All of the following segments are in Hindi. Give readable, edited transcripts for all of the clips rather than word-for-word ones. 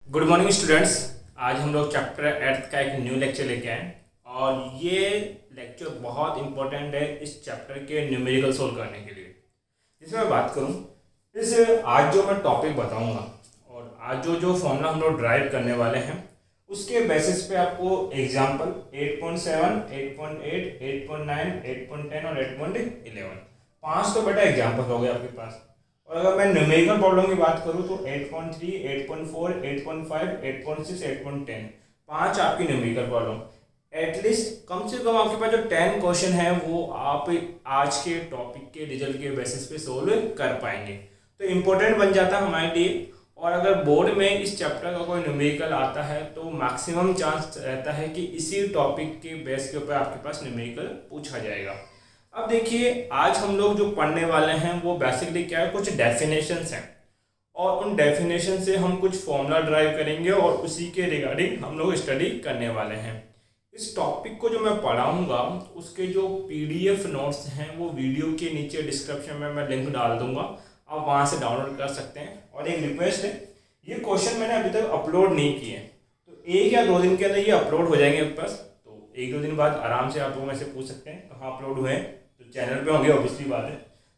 Good morning students. आज हम लोग चैप्टर 8 का एक न्यू लेक्चर लेके आए और ये लेक्चर बहुत इंपॉर्टेंट है इस चैप्टर के न्यूमेरिकल सोल्व करने के लिए। जिसमें मैं बात करूँ इस आज जो मैं टॉपिक बताऊंगा और आज जो फॉर्मूला हम लोग ड्राइव करने वाले हैं उसके बेसिस पे आपको एग्जाम्पल 8.7, 8.8, 8.9, 8.10 और 8.11 पाँच तो बेटा एग्जाम्पल हो गए आपके पास। और अगर मैं न्यूमेरिकल प्रॉब्लम की बात करूँ तो 8.3, 8.4, 8.5, 8.6, 8.10 पाँच आपकी न्यूमेरिकल प्रॉब्लम। एटलीस्ट कम से कम आपके पास जो 10 क्वेश्चन है वो आप आज के टॉपिक के रिजल्ट के बेसिस पे सोल्व कर पाएंगे, तो इम्पोर्टेंट बन जाता है हमारे लिए। और अगर बोर्ड में इस चैप्टर का कोई न्यूमेरिकल आता है तो मैक्सिमम चांस रहता है कि इसी टॉपिक के बेस के ऊपर आपके पास न्यूमेरिकल पूछा जाएगा। अब देखिए आज हम लोग जो पढ़ने वाले हैं वो बेसिकली क्या है, कुछ डेफिनेशंस हैं और उन डेफिनेशन से हम कुछ फॉर्मूला ड्राइव करेंगे और उसी के रिगार्डिंग हम लोग स्टडी करने वाले हैं। इस टॉपिक को जो मैं पढ़ाऊंगा उसके जो पीडीएफ नोट्स हैं वो वीडियो के नीचे डिस्क्रिप्शन में मैं लिंक डाल दूंगा, आप वहाँ से डाउनलोड कर सकते हैं। और एक रिक्वेस्ट है, ये क्वेश्चन मैंने अभी तक अपलोड नहीं किए, तो एक या दो दिन के अंदर ये अपलोड हो जाएंगे मेरे पास, तो एक दो दिन बाद आराम से आप लोग में से पूछ सकते हैं कहाँ अपलोड हुए हैं, तो चैनल पे होंगे ऑब्वियसली बात है,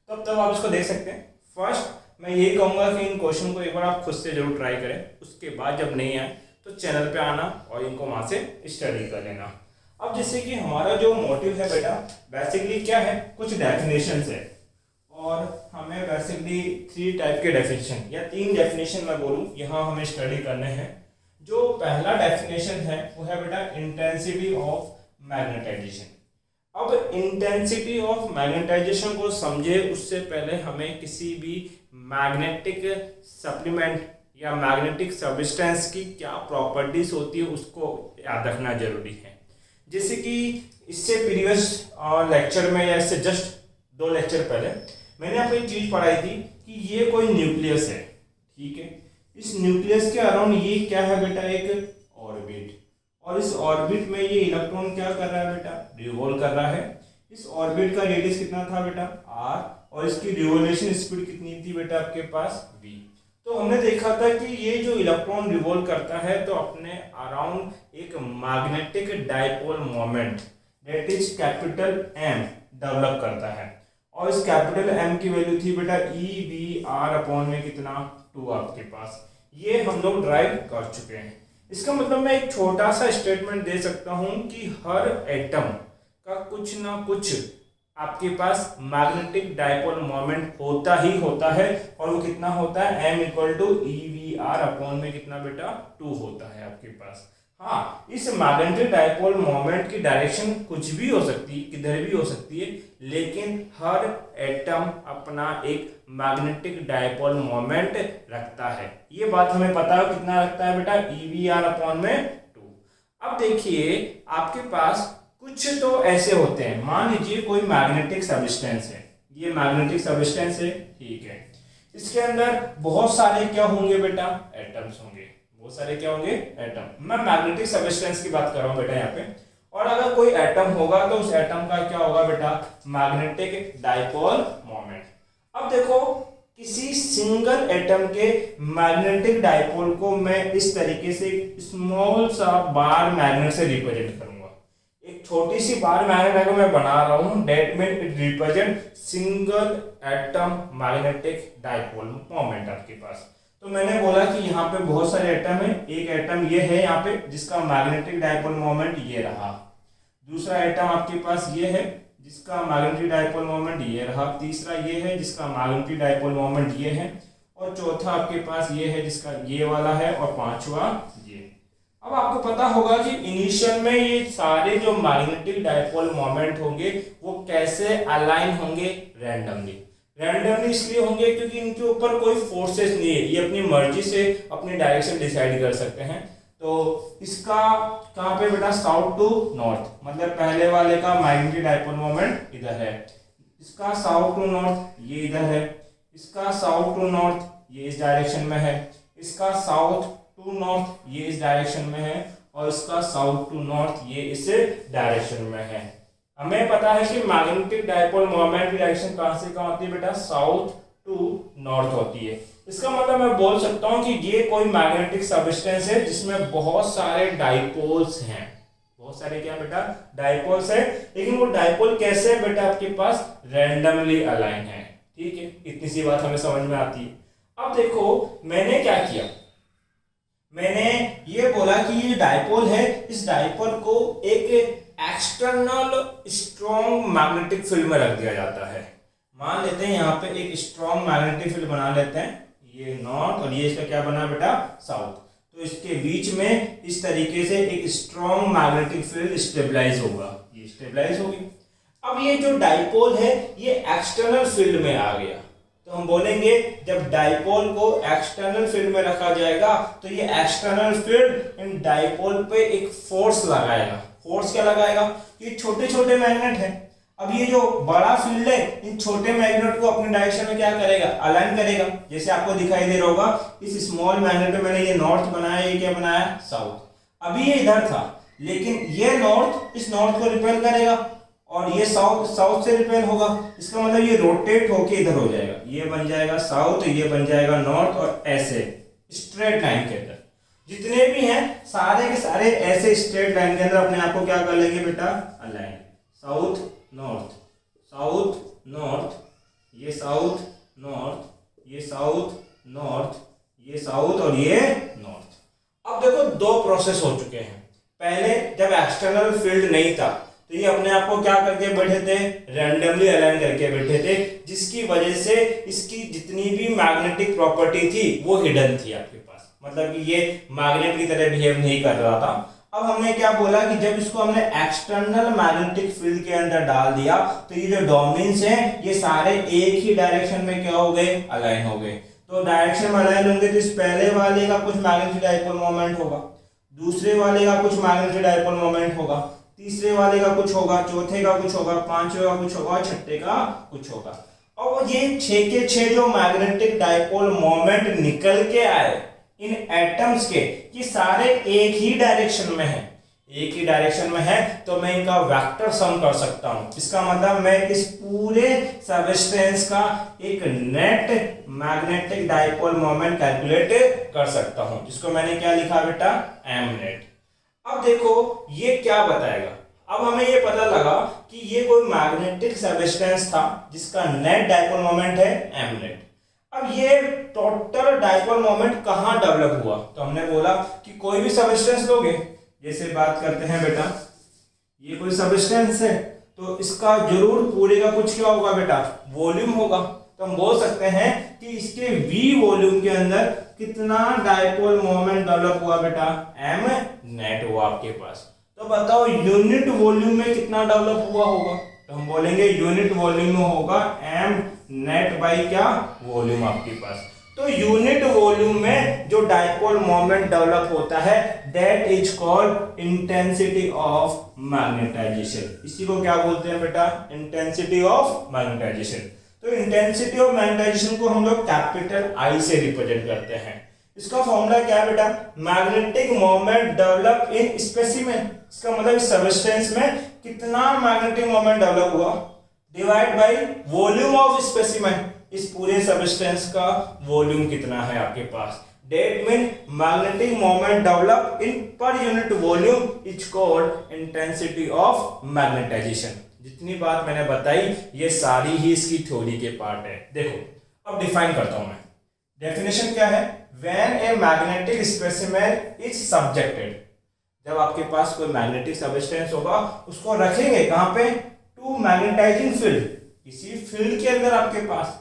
तब आप इसको देख सकते हैं। फर्स्ट मैं यही कहूँगा कि इन क्वेश्चन को एक बार आप खुद से जरूर ट्राई करें, उसके बाद जब नहीं आए तो चैनल पे आना और इनको वहाँ से स्टडी कर लेना। अब जैसे कि हमारा जो मोटिव है बेटा बेसिकली क्या है, कुछ डेफिनेशंस है और हमें बेसिकली 3 टाइप के डेफिनेशन या 3 डेफिनेशन मैं बोलूँ यहाँ हमें स्टडी करने हैं। जो पहला डेफिनेशन है वो है बेटा इंटेंसिटी ऑफ मैग्नेटाइजेशन। अब इंटेंसिटी ऑफ मैग्नेटाइजेशन को समझे उससे पहले हमें किसी भी मैग्नेटिक सप्लीमेंट या मैग्नेटिक सब्सटेंस की क्या प्रॉपर्टीज होती है उसको याद रखना जरूरी है। जैसे कि इससे प्रीवियस लेक्चर में या इससे जस्ट 2 लेक्चर पहले मैंने आपको एक चीज पढ़ाई थी कि ये कोई न्यूक्लियस है, ठीक है। इस न्यूक्लियस के अराउंड ये क्या है बेटा, एक ऑर्बिट, और इस ऑर्बिट में ये इलेक्ट्रॉन क्या कर रहा है बेटा, रिवॉल्व कर रहा है। इस ऑर्बिट का रेडियस कितना था बेटा r, और इसकी रिवोल्यूशन स्पीड कितनी थी बेटा आपके पास v। तो हमने देखा था कि ये जो इलेक्ट्रॉन रिवॉल्व करता है तो अपने अराउंड एक magnetic dipole moment that is capital M develop करता है, और इस कैपिटल M की वैल्यू थी बेटा EVR अपॉन में कितना 2 आपके पास। ये हम लोग ड्राइव कर चुके हैं। इसका मतलब मैं एक छोटा सा स्टेटमेंट दे सकता हूं कि हर एटम का कुछ ना कुछ आपके पास मैग्नेटिक डाइपोल मोमेंट होता ही होता है, और वो कितना होता है M = EVR अपॉन में कितना बेटा 2 होता है आपके पास। हाँ, इस मैग्नेटिक डाइपोल मोमेंट की डायरेक्शन कुछ भी हो सकती है, किधर भी हो सकती है, लेकिन हर एटम अपना एक मैग्नेटिक डाइपोल मोमेंट रखता है। ये बात हमें पता है कितना रखता है बेटा EVR अपॉन में 2। अब देखिए आपके पास कुछ तो ऐसे होते हैं, मान लीजिए कोई मैग्नेटिक सब्सटेंस है, ये मैग्नेटिक सब्सटेंस है, ठीक है। इसके अंदर बहुत सारे क्या होंगे बेटा एटम्स होंगे, बहुत सारे क्या होंगे एटम। मैं मैग्नेटिक सब्सटेंस की बात कर रहा हूं बेटा यहाँ पे। और अगर कोई एटम होगा तो उस एटम का क्या होगा बेटा मैग्नेटिक डाइपोल मोमेंट। अब देखो किसी सिंगल एटम के मैग्नेटिक डाइपोल को मैं इस तरीके से स्मॉल सा बार मैग्नेट से रिप्रेजेंट करूंगा। एक छोटी सी बार मैग्नेट अगर मैं बना रहा हूं that mean it represent single atom magnetic dipole moment आपके पास। तो मैंने बोला कि यहाँ पे बहुत सारे एटम है, एक एटम ये है यहाँ पे जिसका मैग्नेटिक डाइपोल मोमेंट ये रहा, दूसरा एटम आपके पास ये है जिसका मैग्नेटिक डाइपोल मोमेंट ये रहा, तीसरा ये है जिसका मैग्नेटिक डाइपोल मोमेंट ये है, और चौथा आपके पास ये है जिसका ये वाला है, और पांचवा ये। अब आपको पता होगा कि इनिशियल में ये सारे जो मैग्नेटिक डाइपोल मोमेंट होंगे वो कैसे अलाइन होंगे, रैंडमली इसलिए होंगे क्योंकि इनके ऊपर कोई फोर्सेस नहीं है, ये अपनी मर्जी से अपनी डायरेक्शन डिसाइड कर सकते हैं। तो इसका कहाँ पे बेटा साउथ टू नॉर्थ, मतलब पहले वाले का मैग्नेटिक डाइपोल मोमेंट इधर है, इसका साउथ टू नॉर्थ ये इधर है, इसका साउथ टू नॉर्थ ये इस डायरेक्शन में है, इसका साउथ टू नॉर्थ ये इस डायरेक्शन में है, और इसका साउथ टू नॉर्थ ये इस डायरेक्शन में है। हमें पता है कि मैग्नेटिक डाइपोल मोमेंट की डायरेक्शन कहां से कहां होती है बेटा साउथ टू नॉर्थ होती है। इसका मतलब मैं बोल सकता हूँ कि ये कोई मैग्नेटिक सब्सटेंस है जिसमें बहुत सारे डाइपोल्स हैं। बहुत सारे क्या बेटा, डाइपोल्स है। लेकिन वो डाइपोल कैसे है बेटा, आपके पास रैंडमली अलाइन है। ठीक है, इतनी सी बात हमें समझ में आती है। अब देखो मैंने क्या किया, मैंने ये बोला कि ये डाइपोल है, इस डाइपोल को एक एक्सटर्नल स्ट्रॉन्ग मैग्नेटिक फील्ड में रख दिया जाता है। मान लेते हैं यहाँ पे एक स्ट्रॉन्ग मैग्नेटिक फील्ड बना लेते हैं, ये नॉर्थ और ये इसका क्या बना बेटा, साउथ। तो इसके बीच में इस तरीके से एक स्ट्रॉन्ग मैग्नेटिक फील्ड स्टेबलाइज होगा, ये स्टेबलाइज होगी। अब ये जो डाइपोल है ये एक्सटर्नल फील्ड में आ गया, तो हम बोलेंगे जब डाइपोल को एक्सटर्नल फील्ड में रखा जाएगा तो ये एक्सटर्नल फील्ड इन डाइपोल पे एक फोर्स लगाएगा। फोर्स क्या लगाएगा, ये छोटे छोटे मैग्नेट हैं। अब ये जो बड़ा फील्ड है इन छोटे मैग्नेट को अपने डायरेक्शन में क्या करेगा, अलाइन करेगा। जैसे आपको दिखाई दे रहा होगा इस स्मॉल मैग्नेट में मैंने ये नॉर्थ बनाया, ये क्या बनाया, साउथ। अभी ये इधर था लेकिन ये नॉर्थ इस नॉर्थ को रिपेल करेगा और ये साउथ साउथ से रिपेल होगा। इसका मतलब ये रोटेट होके इधर हो जाएगा, ये बन जाएगा साउथ, ये बन जाएगा नॉर्थ, और ऐसे स्ट्रेट लाइन के अंदर जितने भी हैं सारे के सारे ऐसे स्ट्रेट लाइन के अंदर अपने आप को क्या कर लेंगे बेटा, align. South north, south north, ये साउथ नॉर्थ, ये साउथ नॉर्थ, ये साउथ और ये नॉर्थ। अब देखो दो प्रोसेस हो चुके हैं। पहले जब एक्सटर्नल फील्ड नहीं था तो ये अपने आप को क्या करके बैठे थे, रैंडमली अलाइन करके बैठे थे, जिसकी वजह से इसकी जितनी भी मैग्नेटिक प्रॉपर्टी थी वो हिडन थी आपके पास, मतलब कि ये मैग्नेट की तरह बिहेव नहीं कर रहा था। अब हमने क्या बोला कि जब इसको हमने एक्सटर्नल मैग्नेटिक फील्ड के अंदर डाल दिया तो ये जो डोमेन्स हैं ये सारे एक ही डायरेक्शन में क्या हो गए, अलाइन हो गए। तो डायरेक्शन में अलाइन होंगे तो इस पहले वाले का कुछ मैग्नेटिक डाइपोल मोमेंट होगा, दूसरे वाले का कुछ मैग्नेटिक डाइपोल मोमेंट होगा, तीसरे वाले का कुछ होगा, चौथे का कुछ होगा, पांचवे का कुछ होगा, छठे का कुछ होगा। और ये 6 के 6 जो मैग्नेटिक डाइपोल मोमेंट निकल के आए इन एटम्स के, ये सारे एक ही डायरेक्शन में है, एक ही डायरेक्शन में है, तो मैं इनका वेक्टर सम कर सकता हूं। इसका मतलब मैं इस पूरे सब्सटेंस का एक net magnetic dipole moment calculate कर सकता हूं, जिसको मैंने क्या लिखा बेटा, एम नेट। अब देखो ये क्या बताएगा, अब हमें ये पता लगा कि ये कोई मैग्नेटिक सब्सटेंस था जिसका नेट डाइपोल मोमेंट है एम नेट। अब ये टोटल डाइपोल मोमेंट कहाँ डेवलप हुआ, तो हमने बोला कि कोई भी सब्सटेंस लोगे, जैसे बात करते हैं बेटा ये कोई सब्सटेंस है तो इसका जरूर पूरे का कुछ क्या होगा बेटा, वॉल्यूम होगा। तो हम बोल सकते हैं कि इसके v वॉल्यूम के अंदर कितना डाइपोल मोमेंट डेवलप हुआ बेटा, m नेट हुआ आपके पास। तो बताओ यूनिट वॉल्यूम में कितना डेवलप हुआ होगा, तो हम बोलेंगे यूनिट वॉल्यूम में होगा m नेट बाई क्या, वॉल्यूम आपके पास। तो यूनिट वॉल्यूम में जो डाइपोल मोमेंट डेवलप होता है that is called intensity of magnetisation. इसी को क्या बोलते हैं बेटा, इंटेंसिटी ऑफ मैग्नेटाइजेशन। तो इंटेंसिटी ऑफ मैग्नेटाइजेशन को हम लोग कैपिटल आई से रिप्रेजेंट करते हैं। इसका फॉर्मूला क्या है बेटा, magnetic moment develop in specimen. इसका मतलब इस सब्सटेंस में कितना मैग्नेटिक मोमेंट डेवलप हुआ divide by volume of specimen. इस पूरे सब्सटेंस का वॉल्यूम कितना है आपके पास, that mean magnetic moment develop in per unit volume is called intensity of magnetization. जितनी बात मैंने बताई ये सारी ही इसकी थ्योरी के पार्ट है। देखो अब डिफाइन करता हूं मैं, डेफिनेशन क्या है, when a magnetic specimen is subjected. जब आपके पास कोई मैग्नेटिक सब्सटेंस होगा उसको रखेंगे कहां पे, टू मैग्नेटाइजिंग फील्ड, किसी फील्ड के अंदर आपके पास,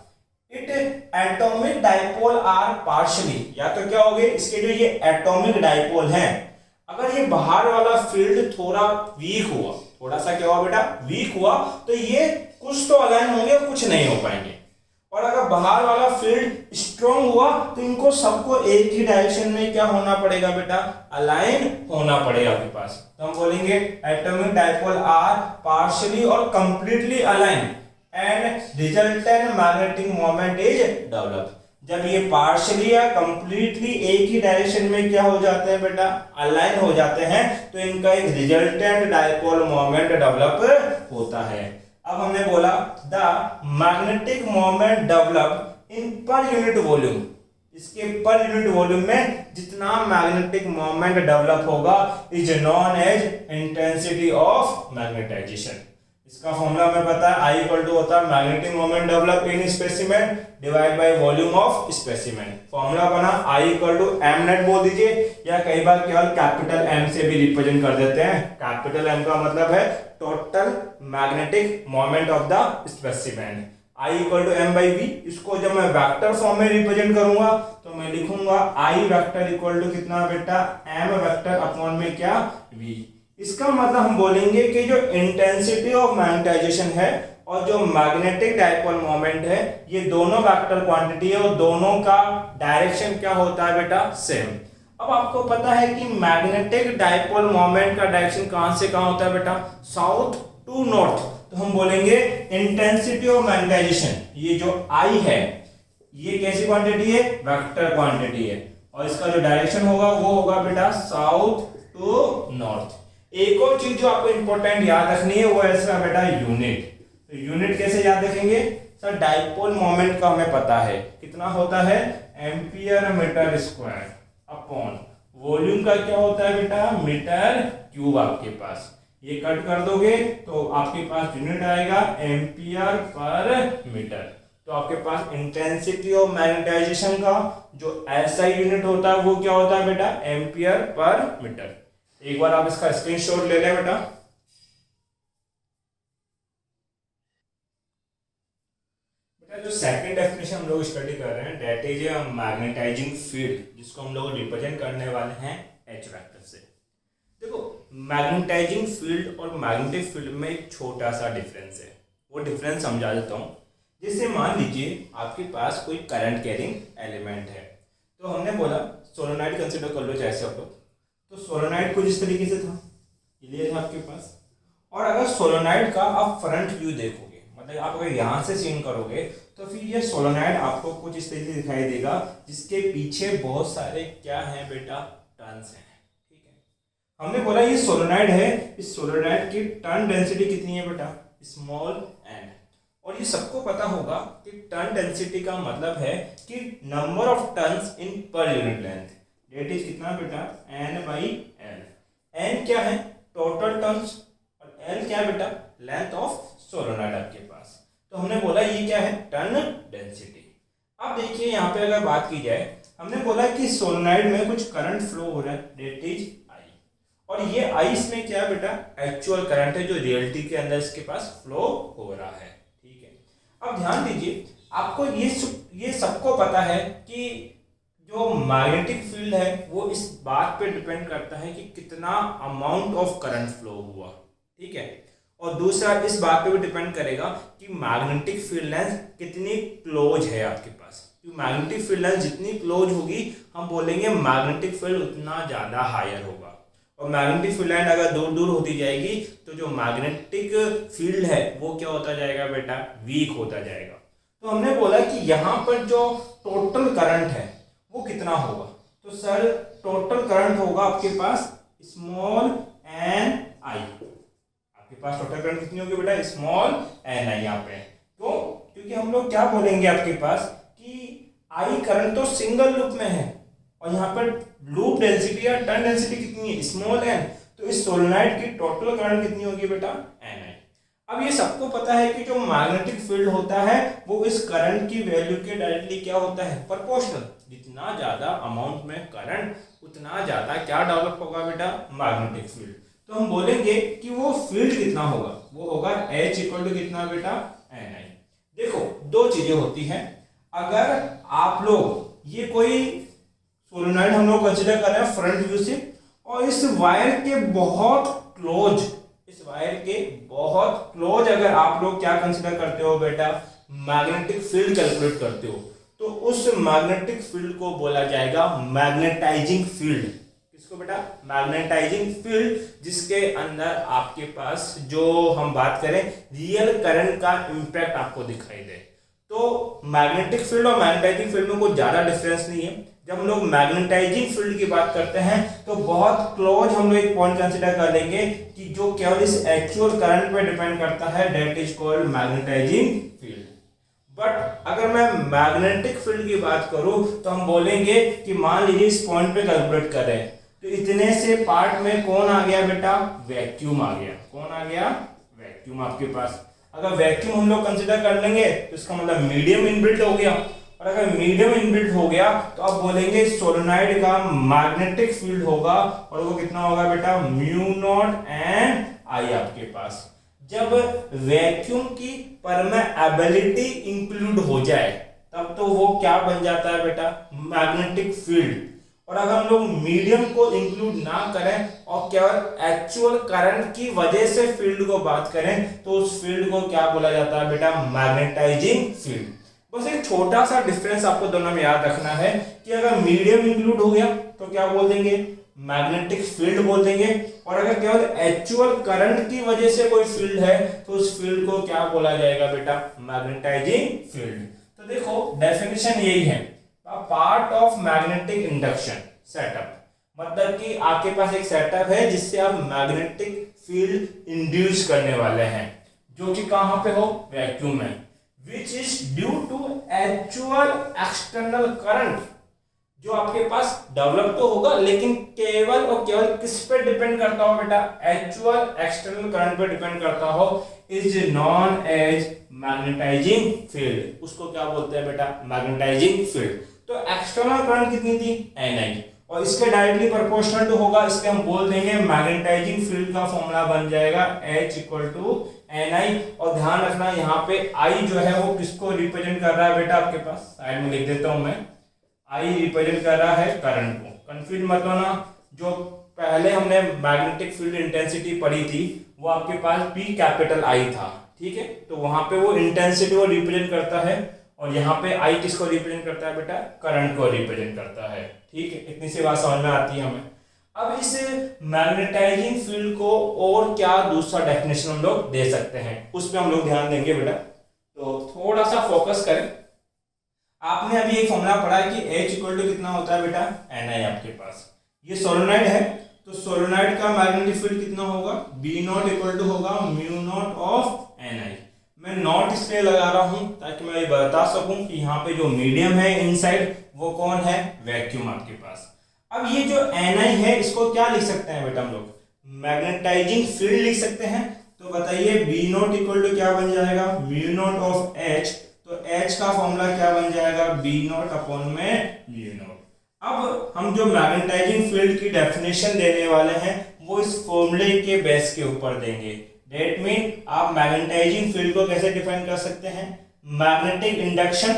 it atomic dipole are partially, या तो क्या हो गए इसके जो ये एटॉमिक डाइपोल हैं, अगर ये बाहर वाला फील्ड थोड़ा वीक हुआ, थोड़ा सा क्या हुआ बेटा, वीक हुआ, तो ये कुछ तो अलाइन होंगे कुछ नहीं हो पाएंगे। और अगर बाहर वाला फील्ड स्ट्रॉन्ग हुआ तो इनको सबको एक ही डायरेक्शन में क्या होना पड़ेगा बेटा, अलाइन होना पड़ेगा आपके पास। तो हम बोलेंगे एटॉमिक डाइपोल आर पार्शियली और completely align and resultant magnetic moment is develop. जब ये पार्शियली या कंप्लीटली एक ही डायरेक्शन में क्या हो जाते हैं बेटा, अलाइन हो जाते हैं, तो इनका एक रिजल्टेंट डाइपोल मोमेंट डेवलप होता है। अब हमने बोला the magnetic moment develop in per unit volume इसके पर यूनिट वॉल्यूम में जितना मैग्नेटिक मोमेंट डेवलप होगा is known as intensity of magnetization. इसका फॉर्मूला हमें पता है, आई इक्वल टू होता है magnetic moment develop in specimen divide by volume of specimen. Formula बना I equal to M net बोल दीजिए, या कई बार केवल कैपिटल एम से भी रिप्रेजेंट कर देते हैं। कैपिटल एम का मतलब है total magnetic moment of the specimen. I equal to M by V, इसको जब मैं वेक्टर फॉर्म में रिप्रेजेंट करूंगा तो मैं लिखूंगा आई वेक्टर इक्वल टू कितना बेटा, एम वेक्टर अपॉन में क्या, वी। इसका मतलब हम बोलेंगे कि जो इंटेंसिटी ऑफ मैग्नेटाइजेशन है और जो मैग्नेटिक डाइपोल मोमेंट है, ये दोनों वेक्टर क्वांटिटी है और दोनों का डायरेक्शन क्या होता है बेटा, सेम। अब आपको पता है कि मैग्नेटिक डाइपोल मोमेंट का डायरेक्शन कहां से कहां होता है बेटा, साउथ टू नॉर्थ। तो हम बोलेंगे इंटेंसिटी ऑफ मैग्नेटाइजेशन, ये जो आई है ये कैसी क्वांटिटी है, वेक्टर क्वांटिटी है, और इसका जो डायरेक्शन होगा वो होगा बेटा साउथ टू नॉर्थ। एक और चीज जो आपको इंपॉर्टेंट याद रखनी है वो है इसका बेटा यूनिट। तो यूनिट कैसे याद रखेंगे सर, डाइपोल मोमेंट का हमें पता है कितना होता है, ampere metre square upon volume का क्या होता है बेटा, मीटर क्यूब। आपके पास ये कट कर दोगे तो आपके पास यूनिट आएगा एम्पियर पर मीटर। तो आपके पास इंटेंसिटी ऑफ मैग्नेटाइजेशन का जो ऐसा यूनिट होता है वो क्या होता है बेटा, एम्पियर पर मीटर। एक बार आप इसका स्क्रीनशॉट ले लें बेटा। बेटा जो सेकंड डेफिनेशन हम लोग स्टडी कर रहे हैं दैट इज मैग्नेटाइजिंग फील्ड, जिसको हम लोग रिप्रेजेंट करने वाले हैं एच वेक्टर से। देखो मैग्नेटाइजिंग फील्ड और मैग्नेटिक फील्ड में एक छोटा सा डिफरेंस है, वो डिफरेंस समझा देता हूँ। जैसे मान लीजिए आपके पास कोई करंट कैरिंग एलिमेंट है, तो हमने बोला सोलेनॉइड कंसिडर कर लो जैसे आप लोग, तो सोलेनॉइड कुछ इस तरीके से था, ये था आपके पास। और अगर सोलेनॉइड का आप फ्रंट व्यू देखोगे, मतलब आप अगर यहाँ से सीन करोगे तो फिर ये सोलेनॉइड आपको कुछ इस तरीके से दिखाई देगा, जिसके पीछे बहुत सारे क्या है बेटा, टर्न्स हैं। ठीक है, हमने बोला ये सोलेनॉइड है, इस सोलेनॉइड की टर्न डेंसिटी कितनी है बेटा, स्मॉल एन। और ये सबको पता होगा कि टर्न डेंसिटी का मतलब है कि number of turns in per unit length, date is कितना बेटा, एन बाई एल। एन क्या है, टोटल टर्न्स, और एल क्या है बेटा, लेंथ ऑफ सोलेनॉइड आपके पास। तो हमने बोला ये क्या है, टर्न डेंसिटी। अब देखिए यहाँ पे अगर बात की जाए, हमने बोला कि सोलेनॉइड में कुछ करंट फ्लो हो रहा है, डेट इज आई। और ये आई इसमें क्या है बेटा, एक्चुअल करंट है जो रियलिटी के अंदर इसके पास फ्लो हो रहा है। ठीक है, अब ध्यान दीजिए, आपको ये सबको पता है कि जो मैग्नेटिक फील्ड है वो इस बात पे डिपेंड करता है कि कितना अमाउंट ऑफ करंट फ्लो हुआ। ठीक है, और दूसरा इस बात पे भी डिपेंड करेगा कि मैग्नेटिक फील्ड लेंथ कितनी क्लोज है आपके पास। क्योंकि मैग्नेटिक फील्ड लेंथ जितनी क्लोज होगी हम बोलेंगे मैग्नेटिक फील्ड उतना ज़्यादा हायर होगा, और मैग्नेटिक फील्ड लेंथ अगर दूर दूर होती जाएगी तो जो मैग्नेटिक फील्ड है वो क्या होता जाएगा बेटा, वीक होता जाएगा। तो हमने बोला कि यहाँ पर जो टोटल करंट है वो कितना होगा, तो सर टोटल करंट होगा आपके पास स्मॉल एन आई। आपके पास टोटल करंट कितनी होगी बेटा, स्मॉल एन आई। यहाँ पे तो क्योंकि हम लोग क्या बोलेंगे आपके पास कि आई करंट तो सिंगल लूप में है, और यहाँ पर लूप डेंसिटी या टर्न डेंसिटी कितनी है, स्मॉल एन। तो इस सोलेनॉइड की टोटल करंट कितनी होगी बेटा, एन आई। अब ये सबको पता है कि जो मैग्नेटिक फील्ड होता है वो इस करंट की वैल्यू के डायरेक्टली क्या होता है, प्रोपोर्शनल। जितना ज्यादा अमाउंट में करंट उतना ज्यादा क्या डेवलप होगा बेटा, मैग्नेटिक फील्ड। तो हम बोलेंगे कि वो फील्ड कितना होगा, वो होगा H इक्वल टू कितना बेटा, एन आई। देखो दो चीजें होती हैं, अगर आप लोग ये कोई सोलेनॉइड हम लोग कंसिडर कर रहे हैं फ्रंट व्यू से, और इस वायर के बहुत क्लोज, इस वायर के बहुत क्लोज अगर आप लोग क्या कंसिडर करते हो बेटा, मैग्नेटिक फील्ड कैलकुलेट करते हो, तो उस मैग्नेटिक फील्ड को बोला जाएगा मैग्नेटाइजिंग फील्ड। किसको बेटा, मैग्नेटाइजिंग फील्ड, जिसके अंदर आपके पास जो हम बात करें रियल करंट का इंपैक्ट आपको दिखाई दे। तो मैग्नेटिक फील्ड और मैग्नेटाइजिंग फील्ड में कोई ज्यादा डिफरेंस नहीं है। जब हम लोग मैग्नेटाइजिंग फील्ड की बात करते हैं तो बहुत क्लोज हम लोग एक पॉइंट कंसीडर कर लेंगे कि जो केवल इस एक्चुअल करंट पे डिपेंड करता है, that is called magnetizing field. But अगर मैं मैग्नेटिक फील्ड की बात करूं तो हम बोलेंगे कि मान लीजिए इस पॉइंट पे कैलकुलेट कर रहे हैं, तो इतने से पार्ट में कौन आ गया बेटा, वैक्यूम आ गया। कौन आ गया, वैक्यूम आपके पास। अगर वैक्यूम हम लोग कंसिडर कर लेंगे तो इसका मतलब मीडियम इनबिल्ट हो गया, और अगर मीडियम इनबिल्ट हो गया तो आप बोलेंगे सोलेनॉइड का मैग्नेटिक फील्ड होगा, और वो कितना होगा बेटा, म्यू नॉट एंड आई आपके पास। जब वैक्यूम की परमेएबिलिटी इंक्लूड हो जाए तब तो वो क्या बन जाता है बेटा, मैग्नेटिक फील्ड। और अगर हम लोग मीडियम को इंक्लूड ना करें और केवल एक्चुअल करंट की वजह से फील्ड को बात करें तो उस फील्ड को क्या बोला जाता है बेटा, मैग्नेटाइजिंग फील्ड। बस एक छोटा सा डिफरेंस आपको दोनों में याद रखना है कि अगर मीडियम इंक्लूड हो गया तो क्या बोल देंगे, मैग्नेटिक फील्ड बोल देंगे, और अगर केवल एक्चुअल करंट की वजह से कोई फील्ड है तो उस फील्ड को क्या बोला जाएगा बेटा, मैग्नेटाइजिंग फील्ड। तो देखो डेफिनेशन यही है, part of magnetic induction setup, मतलब कि आपके पास एक सेटअप है जिससे आप मैग्नेटिक फील्ड इंड्यूस करने वाले हैं, जो कि कहां पे हो, वैक्यूम में, which is due to actual external current, जो आपके पास डेवलप तो होगा लेकिन केवल और केवल किस पे डिपेंड करता हो बेटा, एक्चुअल एक्सटर्नल करंट पे डिपेंड करता हो, is known as magnetizing field. उसको क्या बोलते हैं बेटा, मैग्नेटाइजिंग फील्ड। तो एक्सटर्नल करंट कितनी थी, Ni, और इसके डायरेक्टली प्रोपोर्शनल टू होगा, इसलिए हम बोल देंगे मैग्नेटाइजिंग फील्ड का फॉर्मूला बन जाएगा H = Ni। और ध्यान रखना यहाँ पे I जो है वो किसको रिप्रेजेंट कर रहा है बेटा, आपके पास साइड में लिख देता हूं मैं, I रिप्रेजेंट कर रहा है करंट को। कंफ्यूज मत होना, जो पहले हमने मैग्नेटिक फील्ड इंटेंसिटी पढ़ी थी वो आपके पास P♯I था, ठीक है, तो वहां पे वो इंटेंसिटी को रिप्रेजेंट करता है, और यहाँ पे I किसको रिप्रेजेंट करता है बेटा, करंट को रिप्रेजेंट करता है, ठीक है। इतनी सी बात समझ में आती है हमें। अब इस मैग्नेटाइजिंग फील्ड को और क्या दूसरा डेफिनेशन हम लोग दे सकते हैं, उस पर हम लोग ध्यान देंगे बेटा, तो थोड़ा सा फोकस करें। आपने अभी एक फॉर्मूला पढ़ा है कि H = कितना होता है बेटा, Ni आपके पास। ये सोलेनॉइड है तो सोलेनॉइड का मैग्नेटिक फील्ड कितना होगा, B0 होगा म्यू नॉट ऑफ Ni। मैं नॉट इसलिए लगा रहा हूं ताकि मैं ये बता सकूं कि यहाँ पे जो मीडियम है इनसाइड वो कौन है, वैक्यूम आपके पास। अब ये जो Ni है इसको क्या लिख सकते हैं बेटा हम लोग, मैग्नेटाइजिंग फील्ड लिख सकते हैं। तो बताइए B0 क्या बन जाएगा, म्यू नॉट ऑफ H, तो H का फॉर्मूला क्या बन जाएगा, B0/म्यू नॉट। अब हम जो मैग्नेटाइजिंग फील्ड की डेफिनेशन देने वाले हैं वो इस फॉर्मूले के बेस के ऊपर देंगे। डेट मीन आप मैग्नेटाइजिंग फील्ड को कैसे डिफाइन कर सकते हैं, मैग्नेटिक इंडक्शन,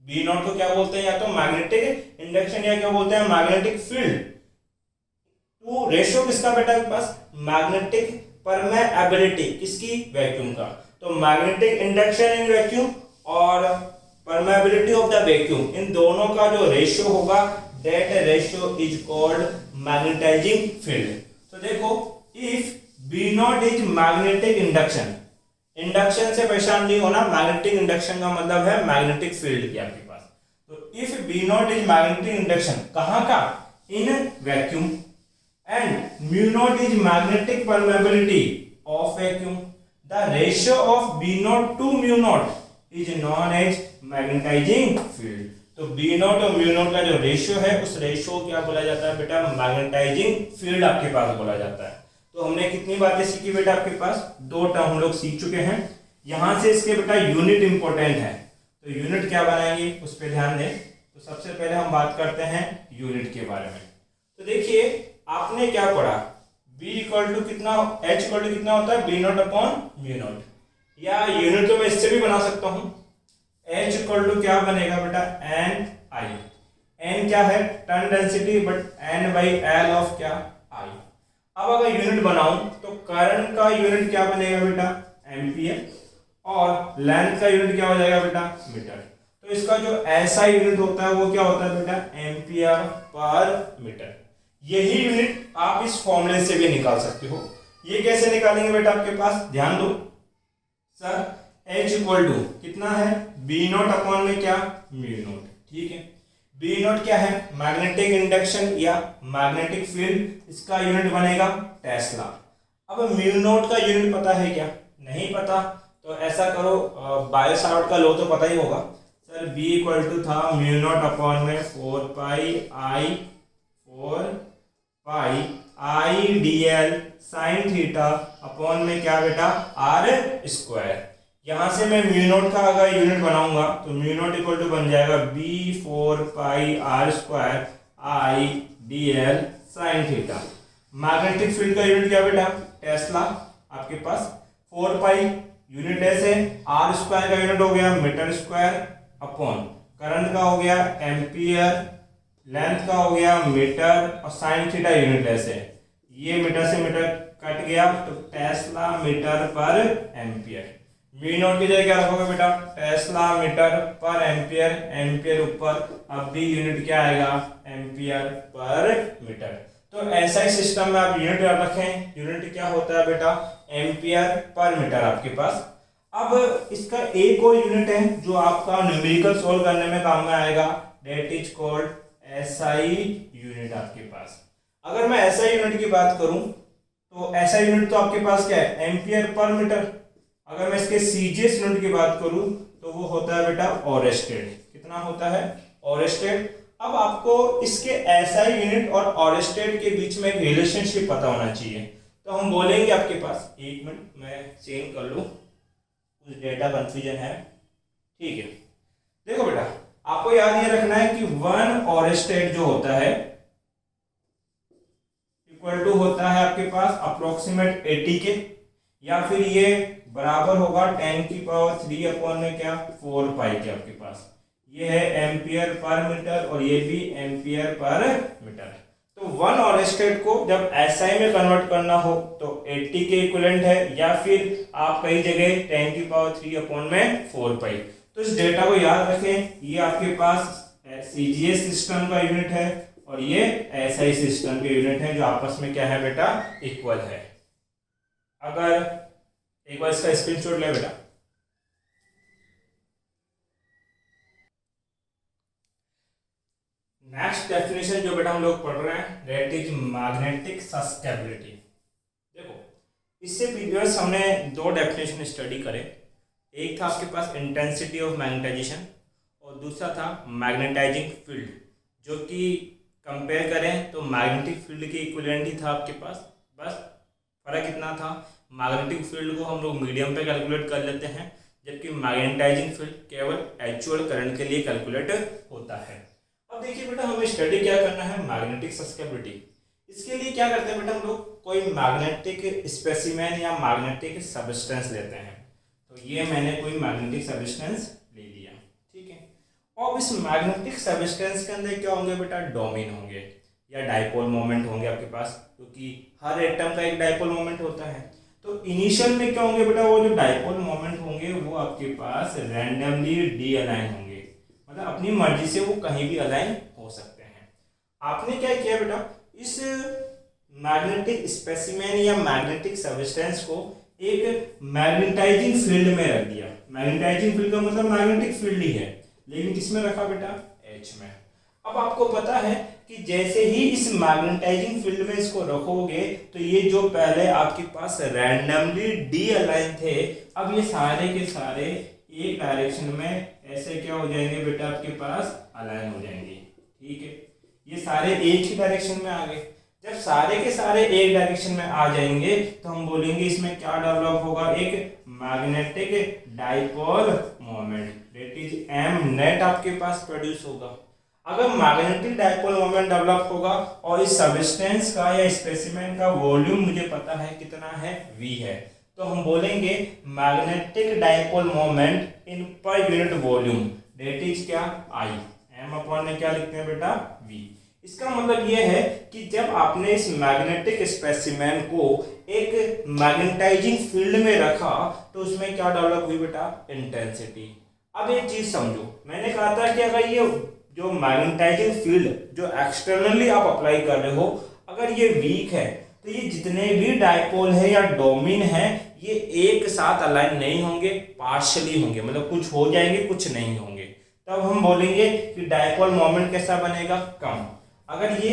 B0 को क्या बोलते हैं, या तो मैग्नेटिक इंडक्शन या क्या बोलते हैं, मैग्नेटिक फील्ड, टू रेशियो किसका बेटा के पास, मैग्नेटिक परमेएबिलिटी किसकी, वैक्यूम का। तो मैग्नेटिक इंडक्शन इन वैक्यूम और परमेएबिलिटी ऑफ द वैक्यूम, इन दोनों का जो रेशियो होगा that ratio is called magnetizing field. तो देखो if B0 is magnetic induction, induction से परेशान नहीं होना, मैग्नेटिक इंडक्शन का मतलब है मैग्नेटिक फील्ड की आपके पास। तो if B0 is magnetic induction, कहां का, इन वैक्यूम, एंड म्यू0 is magnetic permeability of vacuum, the ratio of B0 to म्यू0 is known as magnetizing field. तो B0 और म्यू0 का जो रेशियो है उस रेशियो को क्या बोला जाता है बेटा, मैग्नेटाइजिंग फील्ड आपके पास बोला जाता है। तो हमने कितनी बातें सीखी बेटा, आपके पास दो टर्म हम लोग सीख चुके हैं। यहां से इसके बेटा यूनिट इंपॉर्टेंट है, तो यूनिट क्या बनाएंगे उस पर ध्यान दें। तो सबसे पहले हम बात करते हैं यूनिट के बारे में। तो देखिए आपने क्या पढ़ा, कितना, H कितना होता है, B0/म्यू0, या यूनिट तो मैं इससे भी बना सकता हूं, H क्या बनेगा बेटा, Ni। N क्या है, turn density, but N/L of क्या, I। अब अगर यूनिट बनाऊं तो करंट का यूनिट क्या बनेगा बेटा, एम्पियर, और लेंथ का यूनिट क्या हो जाएगा बेटा, मीटर। तो इसका जो ऐसा यूनिट होता है वो क्या होता है बेटा, एम्पियर/मीटर। यही यूनिट आप इस फॉर्मूले से भी निकाल सकते हो। ये कैसे निकालेंगे बेटा, आपके पास ध्यान दो सर, H कितना है, B0 में क्या, म्यू0, ठीक है। B0 क्या है, मैग्नेटिक इंडक्शन या मैग्नेटिक फील्ड, इसका यूनिट बनेगा टेस्ला। अब म्यू0 का यूनिट पता है क्या, नहीं पता, तो ऐसा करो, बायो सावर्ट का लॉ तो पता ही होगा सर, B इक्वल टू था म्यू नॉट अपॉन में 4 पाई dl साइन थीटा अपॉन में क्या बेटा r स्क्वायर। यहाँ से मैं म्यू नॉट का अगर यूनिट बनाऊंगा तो म्यू नॉट इक्वल टू बन जाएगा b 4 pi r square I dl sine theta. Magnetic field का यूनिट क्या बेटा, टेस्ला आपके पास। 4 पाई यूनिट ऐसे, r स्क्वायर का यूनिट हो गया मीटर स्क्वायर अपॉन करंट का हो गया एम्पियर, लेंथ का हो गया मीटर और साइन थीटा यूनिट ऐसे, ये मीटर से मीटर कट गया तो टेस्ला मीटर पर एम्पियर। म्यू नॉट की जगह क्या रखोगे बेटा, टेस्ला मीटर पर एम्पियर, एम्पियर ऊपर, अब भी यूनिट क्या आएगा एम्पियर पर मीटर। तो ऐसा ही सिस्टम में आप यूनिट रखें, यूनिट क्या होता है बेटा एम्पियर पर मीटर आपके पास। अब इसका एक और यूनिट है जो आपका न्यूमेरिकल सोल्व करने में काम में आएगा, that is called SI unit आपके पास। अगर मैं एसआई यूनिट की बात करूं तो एसआई यूनिट तो आपके पास क्या है एम्पियर पर मीटर। अगर मैं इसके सीजीएस यूनिट की बात करूं तो वो होता है बेटा ओरेस्टेड। कितना होता है ओरेस्टेड। अब आपको इसके एसआई यूनिट और ओरेस्टेड के बीच में एक रिलेशनशिप पता होना चाहिए। तो हम बोलेंगे आपके पास, एक मिनट मैं चेंज कर लूं, कुछ डेटा कंफ्यूजन है, ठीक है। देखो बेटा आपको याद ये रखना है कि 1 ओरेस्टेड जो होता है इक्वल टू होता है आपके पास अप्रोक्सीमेट 80 के, या फिर ये बराबर होगा 10⁻³ अपॉन में क्या 4 पाई के आपके पास। ये है एम्पियर पर मीटर और ये भी एम्पियर पर मीटर। तो 1 ओरेस्टेड को जब एसआई में कन्वर्ट करना हो तो 80 के इक्विवेलेंट है, या फिर आप कई जगह 10⁻³ अपॉन में 4 पाई। तो इस डेटा को याद रखें, ये आपके पास सीजीएस सिस्टम का यूनिट है और ये एसआई सिस्टम के यूनिट है जो आपस में क्या है बेटा इक्वल है। अगर एक बार इसका स्क्रीनशॉट ले बेटा, नेक्स्ट डेफिनेशन जो बेटा हम लोग पढ़ रहे हैं दैट इज मैग्नेटिक सस्टेबिलिटी। देखो इससे प्रीवियस हमने 2 डेफिनेशन स्टडी करे, एक था आपके पास इंटेंसिटी ऑफ मैग्नेटाइजेशन और दूसरा था मैग्नेटाइजिंग फील्ड, जो कि कंपेयर करें तो मैग्नेटिक फील्ड के इक्विवेलेंट ही था आपके पास। बस फर्क इतना था, मैग्नेटिक फील्ड को हम लोग मीडियम पे कैलकुलेट कर लेते हैं, जबकि मैग्नेटाइजिंग फील्ड केवल एक्चुअल करंट के लिए कैलकुलेट होता है। अब देखिए बेटा हमें स्टडी क्या करना है मैग्नेटिक सस्टेबिलिटी। इसके लिए क्या करते हैं बेटा हम लोग कोई मैग्नेटिक स्पेसिमेन या मैग्नेटिक सब्सटेंस लेते हैं। तो ये मैंने कोई मैग्नेटिक सब्सटेंस ले लिया, ठीक है। और इस मैग्नेटिक सब्सटेंस के अंदर क्या होंगे बेटा डोमेन होंगे या डाइपोल मोमेंट होंगे आपके पास, क्योंकि हर एटम का एक डाइपोल मोमेंट होता है। तो इनिशियल में क्या होंगे बेटा वो जो डाइपोल मोमेंट होंगे वो आपके पास रैंडमली डी अलाइन होंगे, मतलब अपनी मर्जी से वो कहीं भी अलाइन हो सकते हैं। आपने क्या किया बेटा इस मैग्नेटिक स्पेसिमेन या मैग्नेटिक सब्सटेंस को एक मैग्नेटाइजिंग फील्ड में रख दिया। मैग्नेटाइजिंग फील्ड का मतलब मैग्नेटिक फील्ड ही है, लेकिन किसमें रखा बेटा एच में। अब आपको पता है कि जैसे ही इस मैग्नेटाइजिंग फील्ड में इसको रखोगे तो ये जो पहले आपके पास रैंडमली डी अलाइन थे, अब ये सारे के सारे एक डायरेक्शन में ऐसे क्या हो जाएंगे बेटा आपके पास अलाइन हो जाएंगे, ठीक है। ये सारे एक ही डायरेक्शन में आ गए। जब सारे के सारे एक डायरेक्शन में आ जाएंगे तो हम बोलेंगे इसमें क्या डेवलप होगा, एक magnetic dipole moment, that is M net आपके पास प्रोड्यूस होगा। अगर मैग्नेटिक डाइपोल मोमेंट डेवलप होगा और इस सब्सटेंस का या स्पेसिमेन का वॉल्यूम मुझे पता है कितना है v है, तो हम बोलेंगे magnetic dipole moment in per unit volume, that is क्या I, m अपॉन में क्या लिखते हैं बेटा v। इसका मतलब यह है कि जब आपने इस मैग्नेटिक स्पेसिमेन को एक मैग्नेटाइजिंग फील्ड में रखा तो उसमें क्या डेवलप हुई बेटा इंटेंसिटी। अब एक चीज समझो, मैंने कहा था कि अगर ये जो मैग्नेटाइजिंग फील्ड जो एक्सटर्नली आप अप्लाई कर रहे हो अगर ये वीक है तो ये जितने भी डाइपोल है या डोमेन है ये एक साथ अलाइन नहीं होंगे, पार्शियली होंगे, मतलब कुछ हो जाएंगे कुछ नहीं होंगे। तब हम बोलेंगे कि डाइपोल मोमेंट कैसा बनेगा कम। अगर ये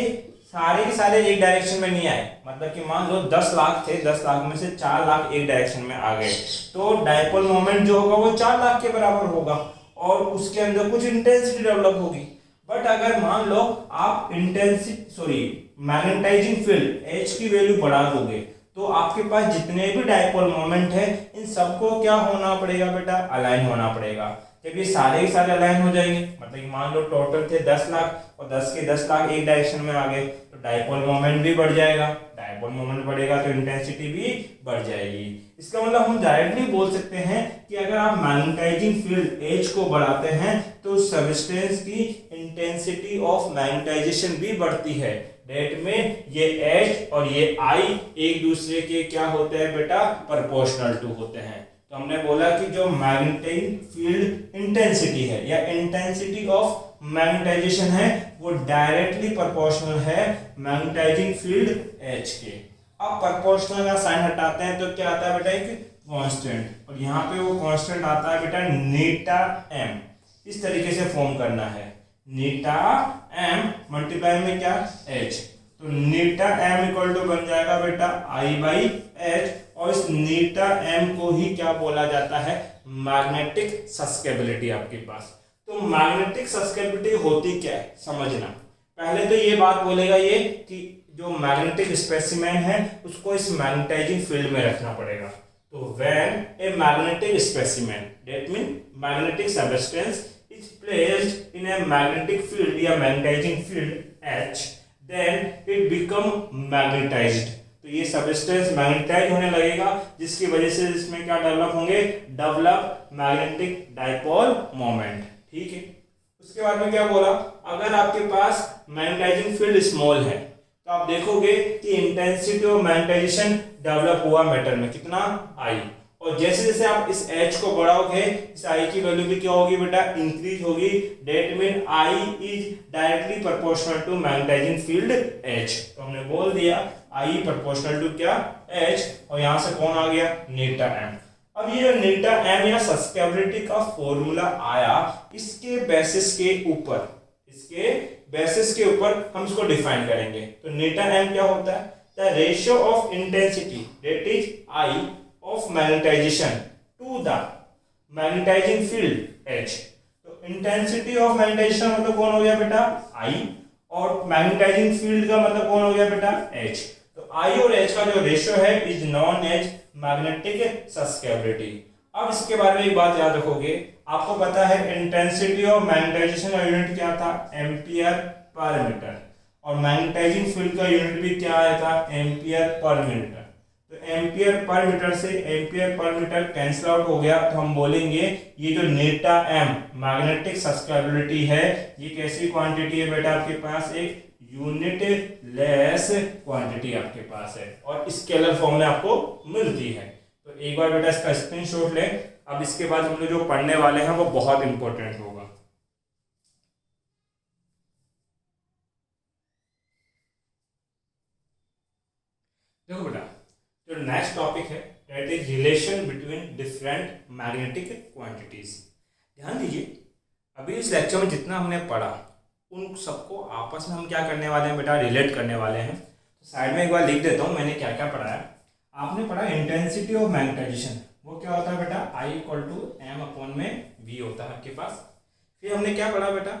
सारे के सारे एक डायरेक्शन में नहीं आए, मतलब कि मान लो 10 लाख थे, 10 लाख में से 4 लाख एक डायरेक्शन में आ गए, तो डायपोल मोमेंट जो होगा वो 4 लाख के बराबर होगा और उसके अंदर कुछ इंटेंसिटी डेवलप होगी। बट अगर मान लो आप मैग्नेटाइजिंग फील्ड H की वैल्यू बढ़ा दोगे तो आपके पास जितने भी डायपोल मोमेंट है इन सबको क्या होना पड़ेगा बेटा, अलाइन होना पड़ेगा। जब ये सारे के सारे अलाइन हो जाएंगे, मतलब कि मान लो टोटल थे 10 लाख और 10 के 10 लाख एक डायरेक्शन में आ गए, तो डायपोल मोमेंट भी बढ़ जाएगा, डायपोल मोमेंट बढ़ेगा तो इंटेंसिटी भी बढ़ जाएगी। इसका मतलब हम डायरेक्टली बोल सकते हैं कि अगर आप मैग्नेटाइजिंग फील्ड H को बढ़ाते हैं तो सब्सटेंस की इंटेंसिटी ऑफ मैग्नेटाइजेशन भी बढ़ती है। डेट में ये H और ये I एक दूसरे के क्या होते हैं बेटा, प्रोपोर्शनल टू होते हैं। तो हमने बोला कि जो मैग्नेटिक फील्ड इंटेंसिटी है या इंटेंसिटी ऑफ मैग्नेटाइजेशन है वो डायरेक्टली प्रोपोर्शनल है मैग्नेटाइजिंग फील्ड H के। अब प्रोपोर्शनल का साइन हटाते हैं तो क्या आता है बेटा, एक कांस्टेंट, और यहाँ पे वो कांस्टेंट आता है बेटा नीटा m। इस तरीके से फॉर्म करना है, नीटा m मल्टीप्लाई में क्या h, तो नीटा m इक्वल टू बन जाएगा बेटा I बाई h, और इस नीटा m को ही क्या बोला जाता है, मैग्नेटिक सस्केबिलिटी आपके पास। तो मैग्नेटिक सस्केबिलिटी होती क्या है समझना। पहले तो ये बात बोलेगा ये कि जो मैग्नेटिक स्पेसिमेन है उसको इस मैग्नेटाइजिंग फील्ड में रखना पड़ेगा। तो when a magnetic specimen, that mean magnetic substance is placed in a magnetic field या magnetizing field H, then it become magnetized. तो ये सब्सटेंस मैग्नेटाइज होने लगेगा जिसकी वजह से इसमें क्या डेवलप होंगे, डेवलप मैग्नेटिक डायपोल मोमेंट। ठीक है, उसके बाद में क्या बोला, अगर आपके पास मैग्नेटाइजिंग फील्ड स्मॉल है तो आप देखोगे कि इंटेंसिटी ऑफ मैग्नेटाइजेशन डेवलप हुआ मैटर में कितना, I, और जैसे जैसे आप इस H को बढ़ाओगे इस I की वैल्यू भी क्या होगी बेटा, इंक्रीज होगी। That mean I is directly proportional to magnetizing field H। तो हमने बोल दिया I प्रोपोर्शनल टू क्या, H, और यहां से कौन आ गया, नीटा m। अब ये जो नीटा m या सस्केबिलिटी का फॉर्मूला आया, इसके बेसिस के ऊपर हम इसको डिफाइन करेंगे। तो नीटा m क्या होता है, the ratio of intensity that is I of magnetization to the magnetizing field H। तो इंटेंसिटी ऑफ मैग्नेटाइजेशन मतलब कौन हो गया बेटा, I, और मैग्नेटाइजिंग फील्ड का मतलब कौन हो गया बेटा, H। तो I और H का जो रेशियो है इज नॉन एज मैग्नेटिक सस्केबिलिटी। अब इसके बारे में एक बात याद रखोगे, आपको पता है इंटेंसिटी ऑफ मैग्नेटाइजेशन का यूनिट क्या था, एम्पियर पर मीटर, और मैग्नेटाइजिंग फील्ड का यूनिट भी क्या आया था, एम्पियर पर मीटर। तो एम्पियर पर मीटर से ampere per metre cancel out हो गया, तो हम बोलेंगे ये जो नीटा m मैग्नेटिक सस्केबिलिटी है ये कैसी क्वांटिटी है बेटा, आपके पास एक यूनिट लेस क्वांटिटी आपके पास है और स्केलर फॉर्म में आपको मिलती है। तो एक बार बेटा इसका स्क्रीनशॉट ले। अब इसके बाद हम लोग जो पढ़ने वाले हैं वो बहुत इंपॉर्टेंट होगा। देखो बेटा, जो नेक्स्ट टॉपिक है that is relation between different magnetic quantities. ध्यान दीजिए, अभी इस लेक्चर में जितना हमने पढ़ा उन सबको आपस में हम क्या करने वाले हैं बेटा, रिलेट करने वाले हैं। तो साइड में एक बार लिख देता हूँ मैंने क्या क्या पढ़ा है। आपने पढ़ा इंटेंसिटी ऑफ मैग्नेटाइजेशन, वो क्या होता है बेटा, I equal to m upon में v होता है आपके पास। फिर हमने क्या पढ़ा बेटा,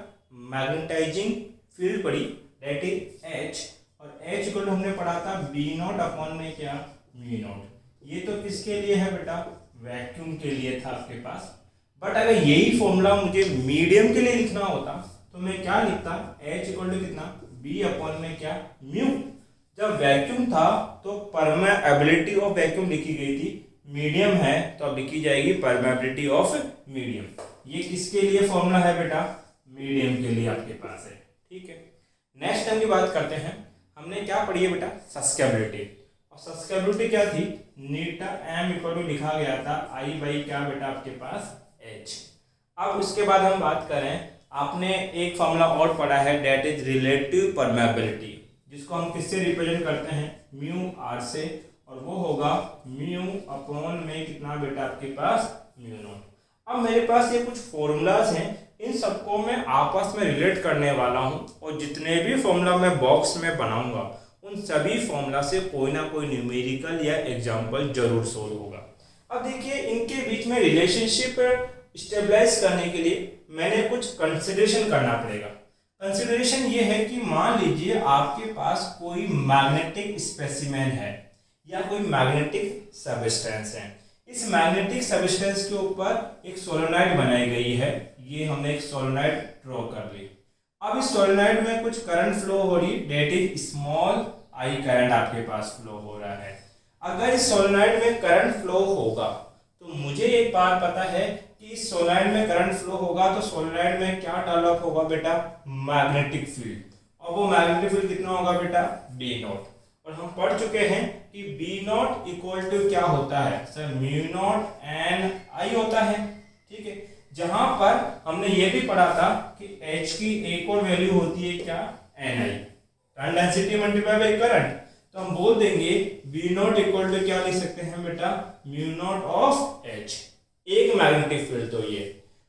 मैग्नेटाइजिंग फील्ड पढ़ी दैट इज H, और H इक्वल टू हमने पढ़ा था b नॉट अपॉन में क्या, v नॉट। ये तो किसके लिए है बेटा, वैक्यूम के लिए था आपके पास। बट अगर यही फॉर्मूला मुझे मीडियम के लिए लिखना होता तो मैं क्या लिखता, H इक्वल टू कितना, b अपॉन में क्या, म्यू। जब वैक्यूम था तो परमेबिलिटी ऑफ वैक्यूम लिखी गई थी, मीडियम है तो अब लिखी जाएगी परमेबिलिटी ऑफ मीडियम। ये किसके लिए फॉर्मूला है बेटा, मीडियम के लिए आपके पास है। ठीक है, नेक्स्ट हम की बात करते हैं। हमने क्या पढ़ी है बेटा, सस्केबिलिटी। और सस्केबिलिटी क्या थी, नीटा m इक्वल टू लिखा गया था I बाई क्या बेटा आपके पास, H। अब उसके बाद हम बात करें, आपने एक फॉर्मूला और पढ़ा है दैट इज रिलेटिव परमेबिलिटी, जिसको हम किससे रिप्रेजेंट करते हैं, म्यू आर से, और वो होगा म्यू अपॉन में कितना बेटा आपके पास, म्यू नॉट। अब मेरे पास ये कुछ फॉर्मूलाज हैं इन सबको मैं आपस में रिलेट करने वाला हूँ और जितने भी फॉर्मूला मैं बॉक्स में बनाऊंगा उन सभी फॉर्मूला से कोई ना कोई न्यूमेरिकल या एग्जाम्पल जरूर सोल्व होगा। अब देखिए इनके बीच में रिलेशनशिप स्टेबलाइज करने के लिए मैंने कुछ कंसिडरेशन करना पड़ेगा। कंसिडरेशन ये है कि मान लीजिए आपके पास कोई मैग्नेटिक स्पेसिमेन है या कोई मैग्नेटिक सबस्टेंस है। इस मैग्नेटिक सबस्टेंस के ऊपर एक सोलेनॉइड बनाई गई है। ये हमने एक सोलेनॉइड ड्रॉ कर ली। अब इस सोलेनॉइड में कुछ करंट फ्लो हो रही, that is small I current आपके पास फ्लो हो रहा है। अगर इस सोलेनॉइड में करंट फ्लो होगा तो मुझे एक बात पता है कि इस सोलेनॉइड में करंट फ्लो होगा तो सोलेनॉइड में क्या डेवलप होगा बेटा, मैग्नेटिक फील्ड। और वो मैग्नेटिक फील्ड कितना होगा बेटा, बी नॉट। और हम पढ़ चुके हैं कि बी नॉट इक्वल टू क्या होता है सर, म्यू नॉट एन आई होता है। ठीक है, जहां पर हमने ये भी पढ़ा था कि H की एक और वैल्यू होती है क्या, N I, current density multiply by current. तो हम बोल देंगे बी नॉट इक्वल टू क्या लिख सकते हैं बेटा, म्यू नॉट ऑफ H। एक मैग्नेटिक फील्ड तो ये।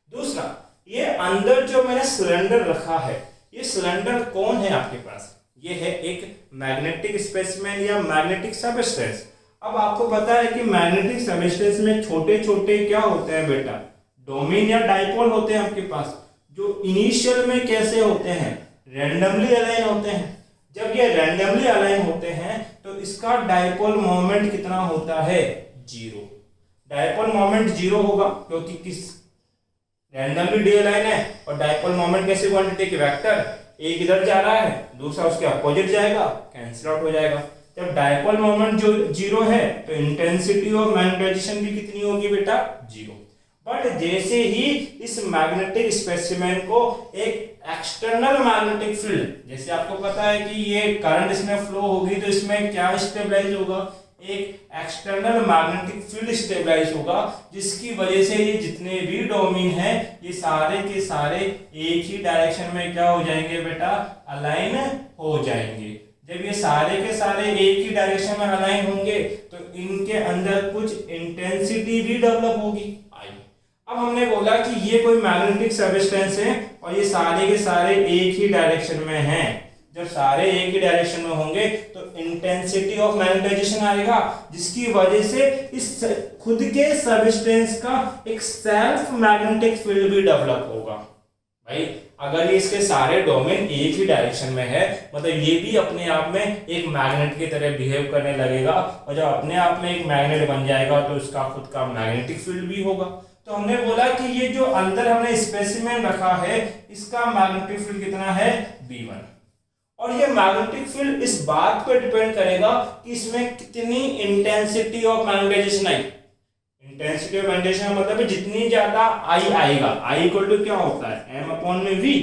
दूसरा, ये अंदर जो मैंने सिलेंडर रखा है, ये सिलेंडर कौन है आपके पास, ये है एक मैग्नेटिक स्पेसिमेन या मैग्नेटिक सबस्टेंस। अब आपको पता है कि मैग्नेटिक सबस्टेंस में छोटे छोटे क्या होते हैं बेटा, डोमेन या डाइपोल होते हैं आपके पास, जो इनिशियल में कैसे होते हैं, रैंडमली अलाइन होते हैं। जब ये रैंडमली अलाइन होते हैं तो इसका डाइपोल मोमेंट कितना होता है, जीरो। डाइपोल मोमेंट जीरो होगा क्योंकि किस रैंडमली डी अलाइन है। और डाइपोल मोमेंट कैसी क्वांटिटी की, वेक्टर, एक इधर जा रहा है दूसरा उसके अपोजिट जाएगा, कैंसिल आउट हो जाएगा। जब डाइपोल मोमेंट जो जीरो है तो इंटेंसिटी ऑफ मैग्नेटाइजेशन भी कितनी होगी बेटा, जीरो। बट जैसे ही इस मैग्नेटिक स्पेसिमेन को एक एक्सटर्नल मैग्नेटिक फील्ड, जैसे आपको पता है कि ये करंट इसमें फ्लो होगी तो इसमें क्या स्टेबलाइज होगा, एक एक्सटर्नल मैग्नेटिक फील्ड स्टेबलाइज होगा, जिसकी वजह से ये जितने भी डोमेन है ये सारे के सारे एक ही डायरेक्शन में क्या हो जाएंगे बेटा, अलाइन हो जाएंगे। जब ये सारे के सारे एक ही डायरेक्शन में अलाइन होंगे तो इनके अंदर कुछ इंटेंसिटी भी डेवलप होगी, आई। अब हमने बोला कि ये कोई मैग्नेटिक सबस्टेंस है और ये सारे के सारे एक ही डायरेक्शन में हैं। जब सारे एक ही डायरेक्शन में होंगे तो इंटेंसिटी ऑफ मैग्नेटाइजेशन आएगा, जिसकी वजह से इस खुद के सबस्टेंस का एक सेल्फ मैग्नेटिक फील्ड भी डेवलप होगा। भाई अगर ये इसके सारे डोमेन एक ही डायरेक्शन में है मतलब ये भी अपने आप में एक मैग्नेट की तरह बिहेव करने लगेगा, और जब अपने आप में एक मैग्नेट बन जाएगा तो इसका खुद का मैग्नेटिक फील्ड भी होगा। तो हमने बोला कि ये जो अंदर हमने स्पेसिमेन रखा है इसका मैग्नेटिक फील्ड कितना है, V1। और ये मैग्नेटिक फील्ड इस बात पे डिपेंड करेगा कि इसमें कितनी intensity of magnetisation I. Intensity of magnetization मतलब जितनी ज्यादा आई आएगा, आई इक्वल टू क्या होता है, m अपॉन में v।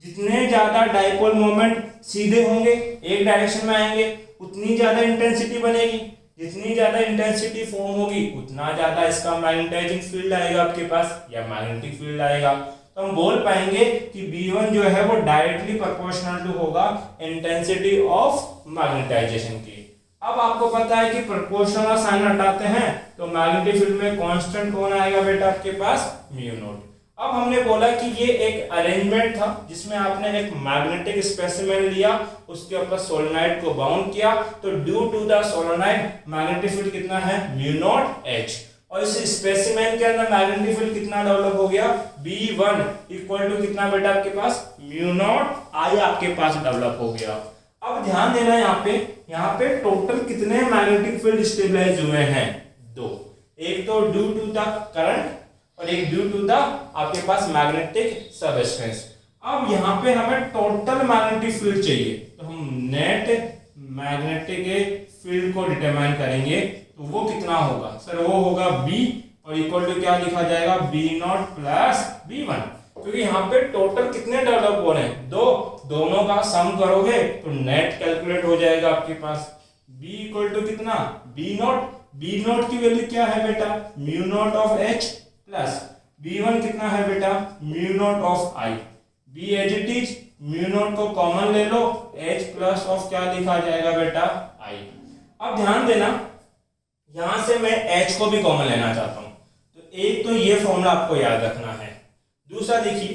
जितने ज्यादा डाइपोल मोमेंट सीधे होंगे एक डायरेक्शन में आएंगे उतनी ज्यादा इंटेंसिटी बनेगी। जितनी ज्यादा इंटेंसिटी फॉर्म होगी उतना ज्यादा इसका मैग्नेटाइजिंग फील्ड आएगा आपके पास या मैग्नेटिक फील्ड आएगा। तो हम बोल पाएंगे कि B1 जो है वो डायरेक्टली प्रोपोर्शनल टू होगा इंटेंसिटी ऑफ मैग्नेटाइजेशन की। अब आपको पता है कि प्रोपोर्शनल का साइन हटाते हैं तो मैग्नेटिक फील्ड में कांस्टेंट कौन आएगा बेटा आपके पास, म्यू नॉट। अब हमने बोला कि ये एक अरेंजमेंट था जिसमें आपने एक मैग्नेटिक स्पेसिमेन लिया, उसके ऊपर सोलेनॉइड को बाउंड किया, तो due to the solenoid magnetic field कितना है, म्यू नॉट H। और इस स्पेसिमेन के अंदर मैग्नेटिक फील्ड कितना डेवलप हो गया, B1 इक्वल टू कितना बेटा आपके पास, म्यू नॉट I आपके पास डेवलप हो गया। अब ध्यान देना यहाँ पे टोटल कितने मैग्नेटिक फील्ड स्टेबलाइज हुए हैं, दो। एक तो ड्यू टू द करंट और एक ड्यू टू द आपके पास मैग्नेटिक सबस्टेंस। अब यहाँ पे हमें टोटल मैग्नेटिक फील्ड चाहिए तो हम नेट मैग्नेटिक फील्ड को डिटरमाइन करेंगे तो वो कितना होगा सर, वो होगा B और इक्वल टू क्या लिखा जाएगा, B0 प्लस B1। क्योंकि यहाँ पे टोटल कितने डेवलप हो रहे हैं, दो, दोनों का सम करोगे तो नेट कैलकुलेट हो जाएगा आपके पास। B इक्वल टू कितना, B0 की वैल्यू क्या है बेटा, mu naught of H plus B1 कितना है बेटा, mu naught of I। B as it is, mu naught को कॉमन ले लो, H प्लस ऑफ क्या लिखा जाएगा बेटा, I। अब ध्यान देना यहां से मैं H को भी कॉमन लेना चाहता हूं, तो एक तो ये फॉर्मूला आपको याद रखना है। दूसरा देखिए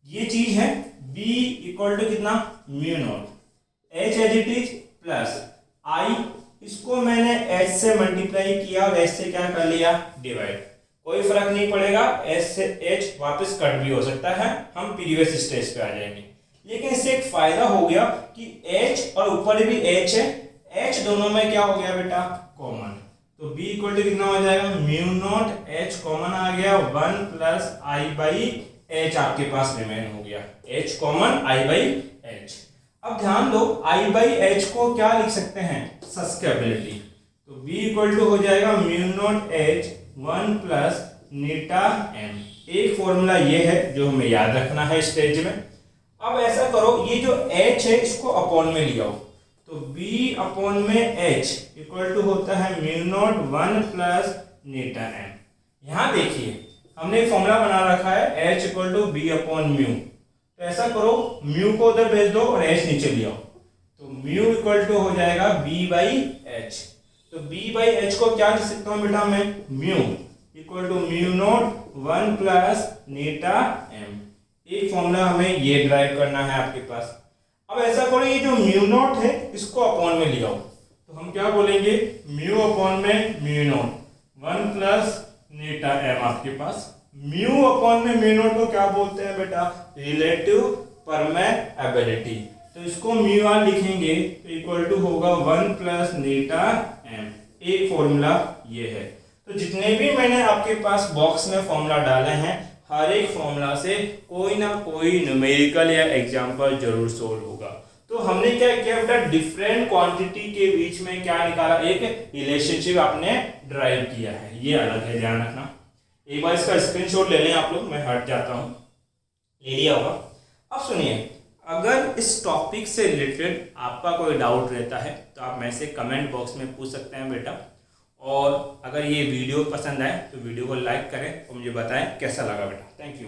ये चीज है b इक्वल टू कितना mu naught h as it is plus i, इसको मैंने h से मल्टीप्लाई किया और h से क्या कर लिया डिवाइड, कोई फर्क नहीं पड़ेगा, h से h वापस कट भी हो सकता है, हम प्रीवियस स्टेज पे आ जाएंगे। लेकिन इससे एक फायदा हो गया कि h और ऊपर भी h है, h दोनों में क्या हो गया बेटा कॉमन, तो b इक्वल टू कितना हो जाएगा म्यू नॉट h कॉमन आ गया 1 प्लस i बाई h आपके पास रिमेन हो गया, h common i by h। अब ध्यान दो i बाई h को क्या लिख सकते हैं सब्सक्रिप्टिबिलिटी, तो b इक्वल टू हो जाएगा म्यू नॉट h 1 प्लस नीटा m। एक फॉर्मूला ये है जो हमें याद रखना है स्टेज में। अब ऐसा करो ये जो h है इसको अपॉन में लिया हो, तो b अपॉन में h इक्वल टू होता है म्यू नॉट 1 प्लस नीटा m। यहाँ देखिए हमने एक फॉर्मूला बना रखा है h equal to B upon mu, तो ऐसा करो म्यू को उधर भेज दो और h नीचे ले आओ, तो म्यू इक्वल टू हो जाएगा b बाई h। तो b बाई h को क्या लिख सकता हूँ बेटा मैं mu equal to mu naught 1 plus नीटा m। एक फॉर्मूला हमें ये ड्राइव करना है आपके पास। अब ऐसा करो ये जो म्यू नॉट है इसको अपॉन में ले आओ, तो हम क्या बोलेंगे म्यू अपॉन में म्यू नॉट 1 प्लस नीटा m आपके पास। म्यू अपॉन में म्यू नॉट को क्या बोलते हैं बेटा रिलेटिव परमेबिलिटी, तो इसको म्यू आर लिखेंगे तो इक्वल टू होगा 1 प्लस नीटा m। एक फॉर्मूला ये है। तो जितने भी मैंने आपके पास बॉक्स में फॉर्मूला डाले हैं हर एक फॉर्मूला से कोई ना कोई न्यूमेरिकल या एग्जाम्पल जरूर सोल्व होगा। तो हमने क्या किया बेटा डिफरेंट क्वांटिटी के बीच में क्या निकाला, एक रिलेशनशिप आपने ड्राइव किया है, ये अलग है ध्यान रखना। एक बार इसका स्क्रीनशॉट ले लें आप लोग, मैं हट जाता हूँ, ले लिया होगा। अब सुनिए, अगर इस टॉपिक से रिलेटेड आपका कोई डाउट रहता है तो आप मेरे से कमेंट बॉक्स में पूछ सकते हैं बेटा, और अगर ये वीडियो पसंद आए तो वीडियो को लाइक करें और मुझे बताएं कैसा लगा बेटा। Thank you.